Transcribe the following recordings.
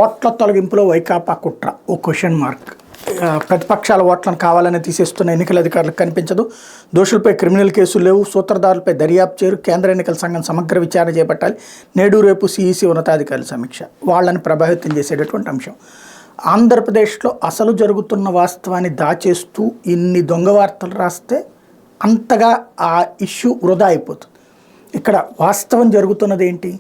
ఓట్ల తొలగింపులో వైకాపా కుట్ర ఓ question mark. ప్రతిపక్షాల ఓట్లను కావాలని తీసేస్తున్న ఎన్నికల అధికారులకు కనిపించదు. దోషులపై క్రిమినల్ కేసులు లేవు. సూత్రధారులపై దర్యాప్తు చేయరు. కేంద్ర ఎన్నికల సంఘం సమగ్ర విచారణ చేపట్టాలి. నేడు రేపు సిఈసి ఉన్నతాధికారుల సమీక్ష. వాళ్ళని ప్రభావితం చేసేటటువంటి అంశం. ఆంధ్రప్రదేశ్లో అసలు జరుగుతున్న వాస్తవాన్ని దాచేస్తూ ఇన్ని దొంగ వార్తలు రాస్తే అంతగా ఆ ఇష్యూ వృధా అయిపోతుంది. ఇక్కడ వాస్తవం జరుగుతున్నది ఏంటి?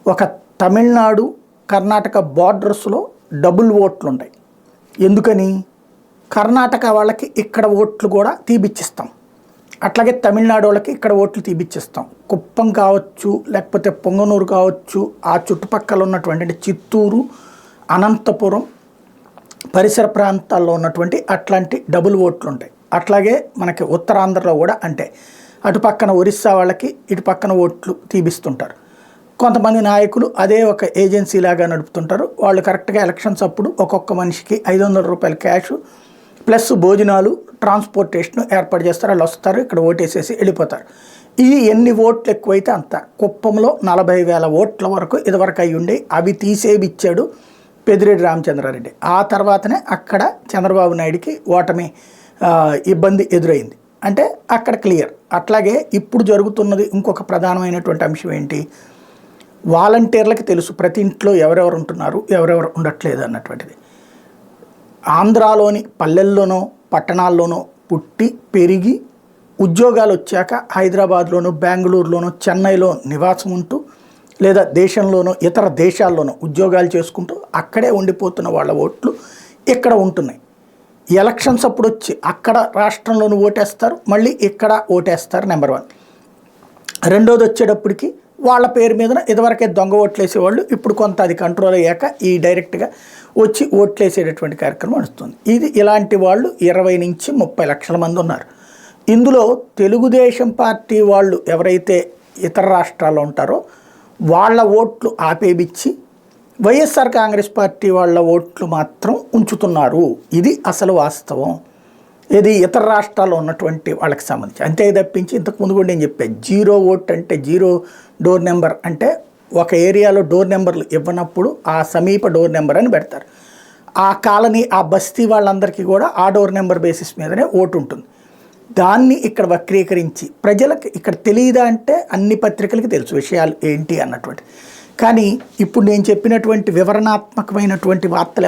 ఒక తమిళనాడు కర్ణాటక బార్డర్స్లో డబుల్ ఓట్లు ఉంటాయి. ఎందుకని? కర్ణాటక వాళ్ళకి ఇక్కడ ఓట్లు కూడా తీపిచ్చిస్తాం, అట్లాగే తమిళనాడు వాళ్ళకి ఇక్కడ ఓట్లు తీపిచ్చిస్తాం. కుప్పం కావచ్చు, లేకపోతే పొంగనూరు కావచ్చు, ఆ చుట్టుపక్కల ఉన్నటువంటి అంటే చిత్తూరు, అనంతపురం పరిసర ప్రాంతాల్లో ఉన్నటువంటి అట్లాంటి డబుల్ ఓట్లు ఉంటాయి. అట్లాగే మనకి ఉత్తరాంధ్రలో కూడా అంటే అటు పక్కన ఒరిస్సా వాళ్ళకి ఇటు పక్కన ఓట్లు తీపిస్తుంటారు. కొంతమంది నాయకులు అదే ఒక ఏజెన్సీ లాగా నడుపుతుంటారు. వాళ్ళు కరెక్ట్గా ఎలక్షన్స్ అప్పుడు ఒక్కొక్క మనిషికి 500 రూపాయల క్యాష్ ప్లస్ భోజనాలు ట్రాన్స్పోర్టేషన్ ఏర్పాటు చేస్తారు. వాళ్ళు వస్తారు, ఇక్కడ ఓటేసేసి వెళ్ళిపోతారు. ఈ ఎన్ని ఓట్లు ఎక్కువైతే అంత. కుప్పంలో 40,000 ఓట్ల వరకు ఇదివరకు అయ్యి ఉండే, అవి తీసేవిచ్చాడు పెద్దిరెడ్డి రామచంద్రారెడ్డి. ఆ తర్వాతనే అక్కడ చంద్రబాబు నాయుడికి ఓటమి ఇబ్బంది ఎదురైంది. అంటే అక్కడ క్లియర్. అట్లాగే ఇప్పుడు జరుగుతున్నది ఇంకొక ప్రధానమైనటువంటి అంశం ఏంటి? వాలంటీర్లకి తెలుసు ప్రతి ఇంట్లో ఎవరెవరు ఉంటున్నారు, ఎవరెవరు ఉండట్లేదు అన్నటువంటిది. ఆంధ్రాలోని పల్లెల్లోనో పట్టణాల్లోనో పుట్టి పెరిగి ఉద్యోగాలు వచ్చాక హైదరాబాద్లోనో బెంగళూరులోనో చెన్నైలో నివాసం ఉంటూ లేదా దేశంలోనో ఇతర దేశాల్లోనో ఉద్యోగాలు చేసుకుంటూ అక్కడే ఉండిపోతున్న వాళ్ళ ఓట్లు ఇక్కడ ఉంటున్నాయి. ఎలక్షన్స్ అప్పుడు వచ్చి అక్కడ రాష్ట్రంలోనూ ఓటేస్తారు, మళ్ళీ ఇక్కడ ఓటేస్తారు. నెంబర్ 1. రెండోది వచ్చేటప్పటికి వాళ్ళ పేరు మీద ఇదివరకే దొంగ ఓట్లు వేసేవాళ్ళు ఇప్పుడు కొంత అది కంట్రోల్ అయ్యాక ఈ డైరెక్ట్గా వచ్చి ఓట్లు వేసేటటువంటి కార్యక్రమం నడుస్తుంది. ఇది ఇలాంటి వాళ్ళు 20 నుంచి 30 లక్షల మంది ఉన్నారు. ఇందులో తెలుగుదేశం పార్టీ వాళ్ళు ఎవరైతే ఇతర రాష్ట్రాల్లో ఉంటారో వాళ్ళ ఓట్లు ఆపేపిచ్చి వైఎస్ఆర్ కాంగ్రెస్ పార్టీ వాళ్ళ ఓట్లు మాత్రం ఉంచుతున్నారు. ఇది అసలు వాస్తవం. ఇది ఇతర రాష్ట్రాల్లో ఉన్నటువంటి వాళ్ళకి సంబంధించి. అంతే తప్పించి ఇంతకుముందు కూడా నేను చెప్పాను, 0 ఓట్ అంటే 0 డోర్ నెంబర్ అంటే ఒక ఏరియాలో డోర్ నెంబర్లు ఇవ్వనప్పుడు ఆ సమీప డోర్ నెంబర్ అని పెడతారు. ఆ కాలనీ ఆ బస్తీ వాళ్ళందరికీ కూడా ఆ డోర్ నెంబర్ బేసిస్ మీదనే ఓటు ఉంటుంది. దాన్ని ఇక్కడ వక్రీకరించి ప్రజలకు ఇక్కడ తెలియదా అంటే అన్ని పత్రికలకి తెలుసు విషయాలు ఏంటి అన్నటువంటి. కానీ ఇప్పుడు నేను చెప్పినటువంటి వివరణాత్మకమైనటువంటి వార్తలు